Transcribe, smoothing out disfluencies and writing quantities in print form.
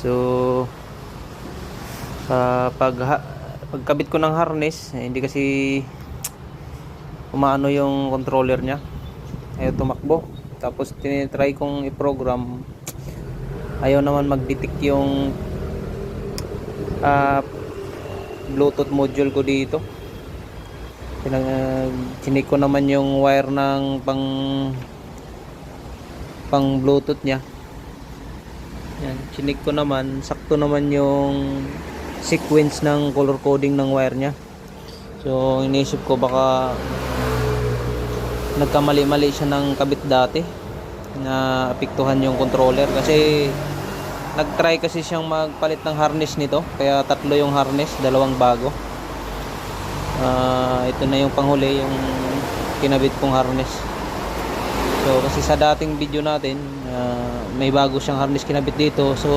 So pagkabit ko ng harness, hindi kasi umaano yung controller niya, ayaw tumakbo. Tapos tinitry kong i-program, ayaw naman mag-detect yung Bluetooth module ko dito. Chinik ko naman yung wire ng pang Bluetooth niya. Yan, chinik ko naman, sakto naman yung sequence ng color coding ng wire niya. So inisip ko baka nagkamali-mali siya ng kabit dati, na apektuhan yung controller, kasi nagtry kasi siyang magpalit ng harness nito, kaya tatlo yung harness, dalawang bago. Ito na yung panghuli, yung kinabit kong harness. So kasi sa dating video natin, may bago siyang harness kinabit dito. So